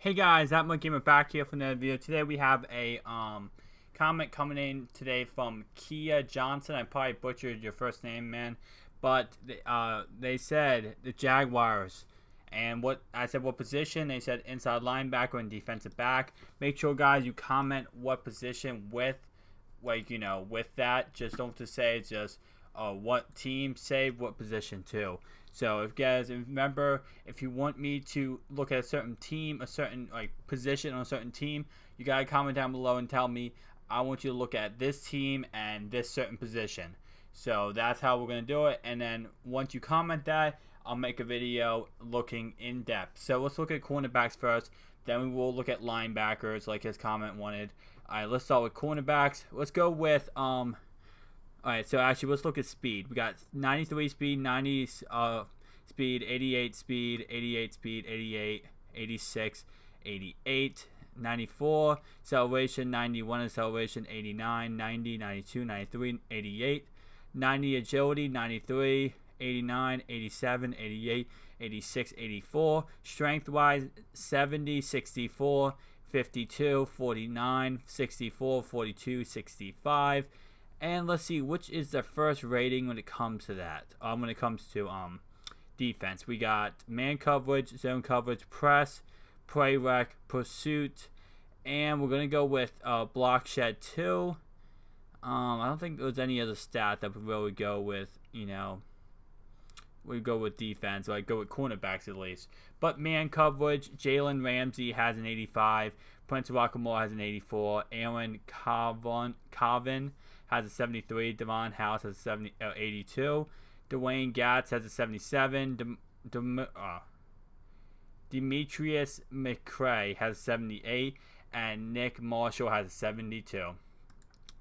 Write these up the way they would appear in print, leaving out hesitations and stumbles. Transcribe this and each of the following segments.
Hey guys, that my gamer back here for another video. Today we have a comment coming in today from Kia Johnson. I probably butchered your first name, man, but they said the Jaguars, and what I said, what position? They said inside linebacker and defensive back. Make sure, guys, you comment what position with, with that. Just don't just say just what team, say what position too. So if guys remember, if you want me to look at a certain team, a certain position on a certain team, you gotta comment down below and tell me I want you to look at this team and this certain position. So that's how we're gonna do it. And then once you comment that, I'll make a video looking in depth. So let's look at cornerbacks first. Then we will look at linebackers, like his comment wanted. All right, let's start with cornerbacks. Let's go with Alright, so actually let's look at speed. We got 93 speed, 90 speed, 88 speed, 88 speed, 88, 86, 88, 94 acceleration, 91 acceleration, 89, 90, 92, 93, 88, 90 agility, 93, 89, 87, 88, 86, 84. Strength-wise, 70, 64, 52, 49, 64, 42, 65. And let's see, which is the first rating when it comes to that. When it comes to defense, we got man coverage, zone coverage, press, play rec, pursuit, and we're gonna go with block shed 2. I don't think there's any other stat that would really go with, we go with defense, like go with cornerbacks at least. But man coverage, Jalen Ramsey has an 85, Prince Rockamore has an 84, Aaron Carvin has a 73, Devon House has a 82, Dwayne Gatz has a 77, Demetrius McCray has a 78, and Nick Marshall has a 72.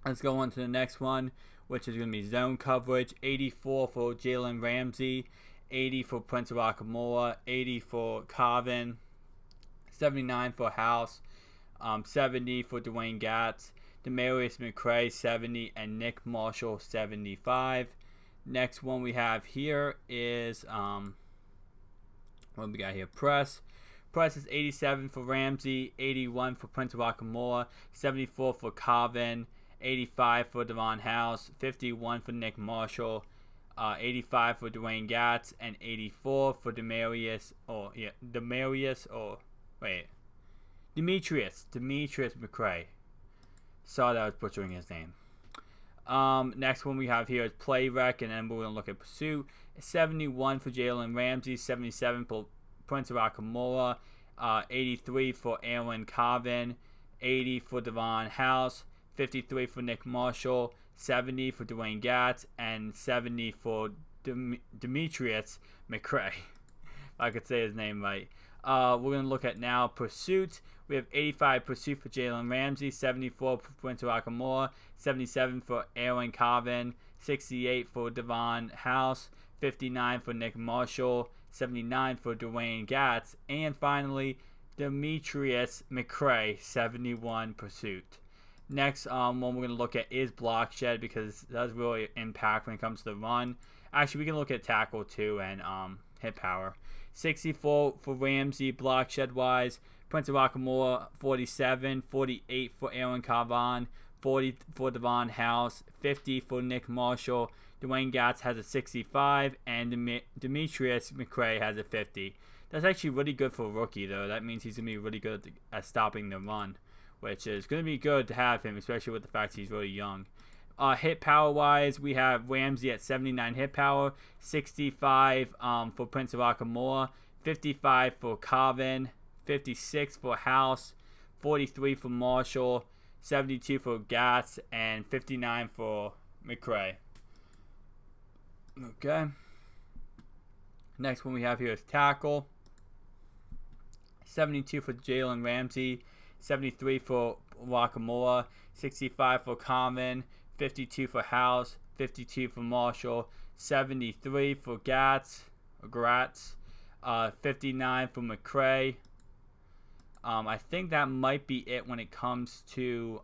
Let's go on to the next one, which is going to be zone coverage. 84 for Jalen Ramsey, 80 for Prince Rockamore, 80 for Carvin, 79 for House, 70 for Dwayne Gatz, Demarius McCray 70, and Nick Marshall 75. Next one we have here is what we got here? Press is 87 for Ramsey, 81 for Prince Rockamore, 74 for Carvin, 85 for Devon House, 51 for Nick Marshall, 85 for Dwayne Gatz, and 84 for Demetrius McCray. Sorry that I was butchering his name. Next one we have here is play rec, and then we're going to look at pursuit. 71 for Jalen Ramsey, 77 for Prince Rockamore, 83 for Aaron Carvin, 80 for Devon House, 53 for Nick Marshall, 70 for Dwayne Gatz, and 70 for Demetrius McCray. If I could say his name right. We're going to look at now pursuit. We have 85 pursuit for Jalen Ramsey, 74 for Prince Rockamore, 77 for Aaron Carvin, 68 for Devon House, 59 for Nick Marshall, 79 for Dwayne Gatz, and finally Demetrius McCray, 71 pursuit. Next one we're going to look at is block shed, because it does really impact when it comes to the run. Actually, we can look at tackle too and hit power. 64 for Ramsey, block shed wise. Prince Rockamore 47, 48 for Aaron Carvin, 40 for Devon House, 50 for Nick Marshall. Dwayne Gatz has a 65, and Demetrius McCray has a 50. That's actually really good for a rookie, though. That means he's going to be really good at stopping the run, which is going to be good to have him, especially with the fact he's really young. Hit power wise, we have Ramsey at 79 hit power, 65 for Prince Rockamore, 55 for Carvin, 56 for House, 43 for Marshall, 72 for Gatz, and 59 for McCray. Okay. Next one we have here is tackle. 72 for Jalen Ramsey, 73 for Rockamore, 65 for Carvin, 52 for House, 52 for Marshall, 73 for Gratz, 59 for McCray. I think that might be it when it comes to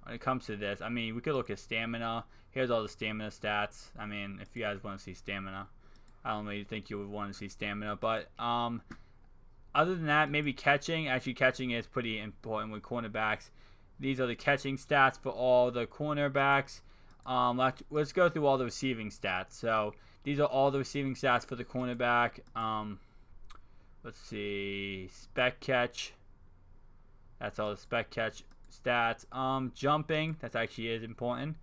this. I mean, we could look at stamina. Here's all the stamina stats. I mean, if you guys want to see stamina, I don't really think you would want to see stamina, but Other than that, maybe catching. Actually, catching is pretty important with cornerbacks. These are the catching stats for all the cornerbacks. Let's go through all the receiving stats. So these are all the receiving stats for the cornerback. Let's see, spec catch. That's all the spec catch stats. Jumping. That actually is important.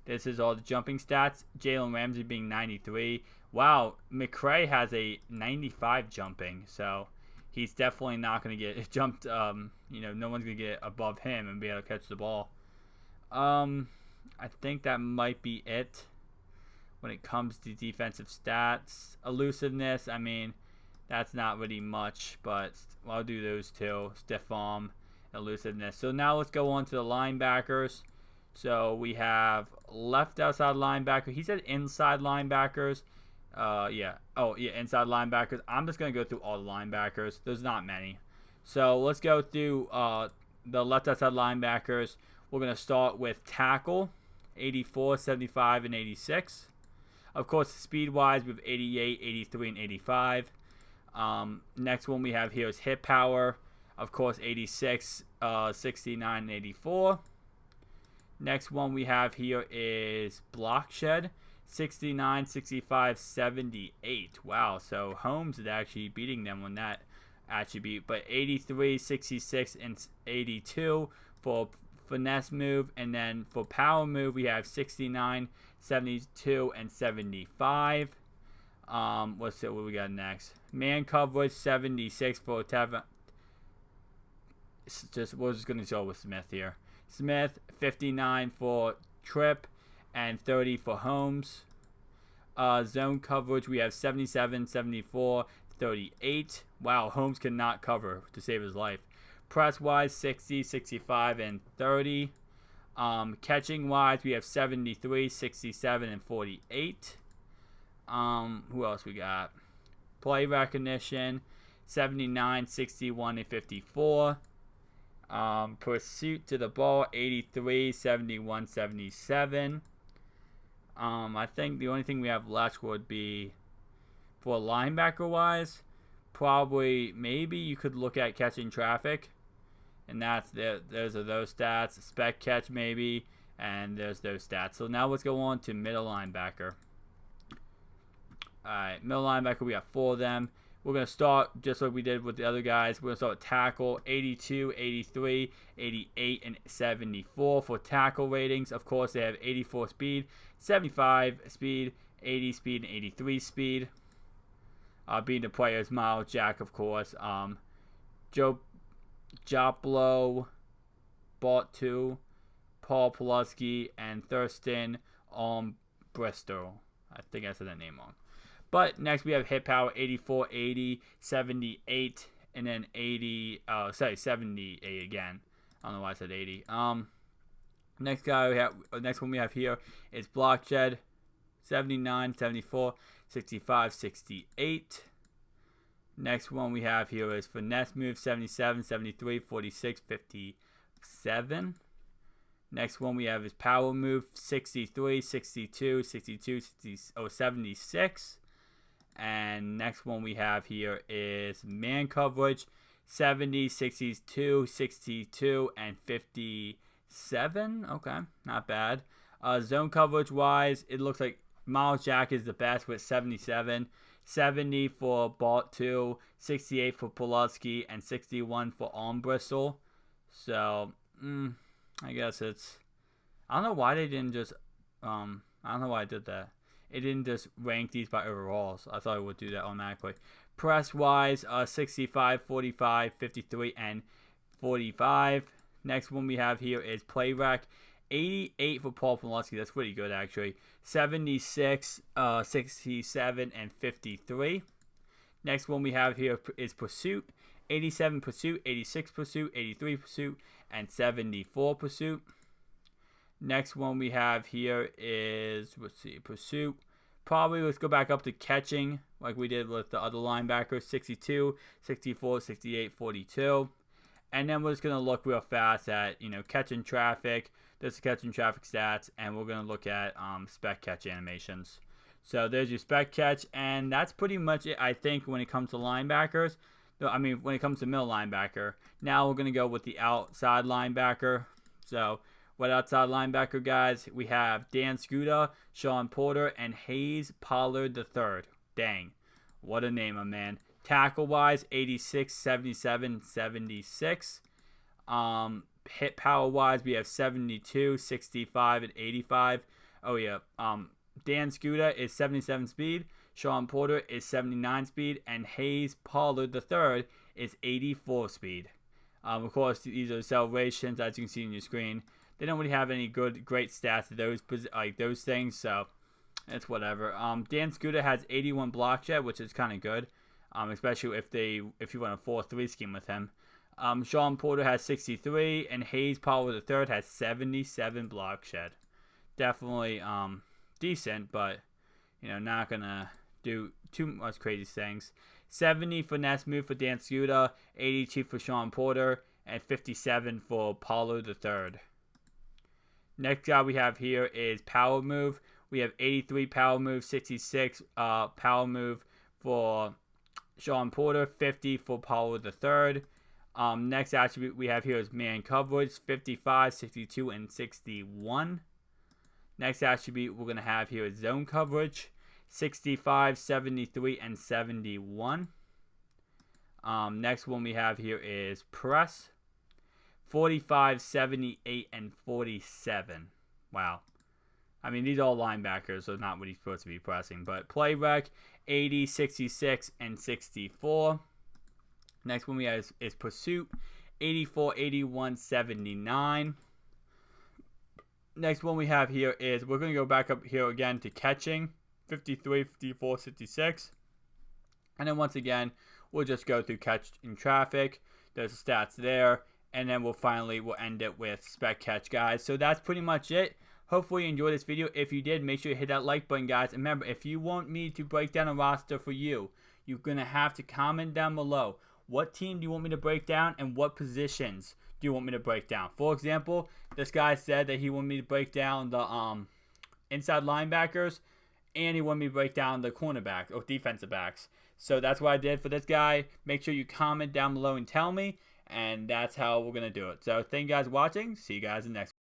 This is all the jumping stats. Jalen Ramsey being 93. Wow, McCray has a 95 jumping. So he's definitely not going to get jumped. No one's going to get above him and be able to catch the ball. I think that might be it when it comes to defensive stats. Elusiveness, I mean, that's not really much, but I'll do those two. Stiff arm, elusiveness. So now let's go on to the linebackers. So we have left outside linebacker. He said inside linebackers. Inside linebackers. I'm just going to go through all the linebackers. There's not many. So let's go through the left outside linebackers. We're going to start with tackle, 84, 75, and 86. Of course, speed-wise, we have 88, 83, and 85. Next one we have here is hit power. Of course, 86, 69, and 84. Next one we have here is block shed, 69, 65, 78. Wow, so Holmes is actually beating them on that attribute. But 83, 66, and 82 for finesse move. And then for power move, we have 69, 72, and 75. Let's see what we got next. Man coverage, 76 for Tevin. We're just going to go with Smith here. Smith, 59 for Tripp, and 30 for Holmes. Zone coverage, we have 77, 74, 38. Wow, Holmes cannot cover to save his life. Press-wise, 60, 65, and 30. Catching-wise, we have 73, 67, and 48. Who else we got? Play recognition, 79, 61, and 54. Pursuit to the ball, 83, 71, 77. I think the only thing we have left would be for linebacker wise, probably maybe you could look at catching traffic, and those are those stats. Spec catch maybe, and there's those stats. So now let's go on to middle linebacker. Alright, middle linebacker, we have 4 of them. We're going to start just like we did with the other guys. We're going to start with tackle, 82, 83, 88, and 74 for tackle ratings. Of course, they have 84 speed, 75 speed, 80 speed, and 83 speed. Being the players, Miles Jack, of course. Joe Joplo, Bart 2, Paul Pulaski, and Thurston Bristol. I think I said that name wrong. But next we have hit power, 84, 80, 78, and then 78 again. I don't know why I said 80. Next one we have here is block shed, 79, 74, 65, 68. Next one we have here is finesse move, 77, 73, 46, 57. Next one we have is power move, 63, 62, 62, 76. And next one we have here is man coverage, 70, 62, 62, and 57. Okay, not bad. Zone coverage wise, it looks like Miles Jack is the best with 77. 70 for Balt 2, 68 for Pulaski, and 61 for Armbristle. So, I guess it's... I don't know why they didn't just... I don't know why I did that. It didn't just rank these by overalls. I thought it would do that automatically. Press-wise, 65, 45, 53, and 45. Next one we have here is play rec. 88 for Paul Pulaski. That's pretty good, actually. 76, 67, and 53. Next one we have here is pursuit. 87 pursuit, 86 pursuit, 83 pursuit, and 74 pursuit. Next one we have here is, let's see, pursuit. Probably let's go back up to catching like we did with the other linebackers. 62, 64, 68, 42. And then we're just going to look real fast at, catching traffic. There's the catching traffic stats. And we're going to look at spec catch animations. So there's your spec catch. And that's pretty much it, I think, when it comes to linebackers. I mean, when it comes to middle linebacker. Now we're going to go with the outside linebacker. So, what outside linebacker, guys? We have Dan Scooter, Sean Porter, and Hayes Pollard III. Dang. What a name, my man. Tackle-wise, 86, 77, 76. Hit power-wise, we have 72, 65, and 85. Oh, yeah. Dan Scooter is 77 speed. Sean Porter is 79 speed. And Hayes Pollard III is 84 speed. Of course, these are celebrations, as you can see on your screen. They don't really have any great stats of those things, so it's whatever. Dan Scooter has 81 block shed, which is kind of good, especially if you run a 4-3 scheme with him. Sean Porter has 63, and Hayes Pollard III has 77 block shed. Definitely decent, but not gonna do too much crazy things. 70 finesse move for Dan Scooter, 82 for Sean Porter, and 57 for Pollard III. Next guy we have here is power move. We have 83 power move, 66 power move for Sean Porter, 50 for Pollard III. Next attribute we have here is man coverage, 55, 62, and 61. Next attribute we're going to have here is zone coverage, 65, 73, and 71. Next one we have here is press, 45, 78, and 47. Wow. I mean, these are all linebackers, so not what he's supposed to be pressing. But play rec, 80, 66, and 64. Next one we have is pursuit, 84, 81, 79. Next one we have here is, we're going to go back up here again to catching, 53, 54, 56. And then once again, we'll just go through catch in traffic. There's the stats there. And then we'll end it with spec catch, guys. So that's pretty much it. Hopefully you enjoyed this video. If you did, make sure you hit that like button, guys. And remember, if you want me to break down a roster for you, you're going to have to comment down below. What team do you want me to break down, and what positions do you want me to break down? For example, this guy said that he wanted me to break down the inside linebackers, and he wanted me to break down the cornerback or defensive backs. So that's what I did for this guy. Make sure you comment down below and tell me. And that's how we're going to do it. So thank you guys for watching. See you guys in the next one.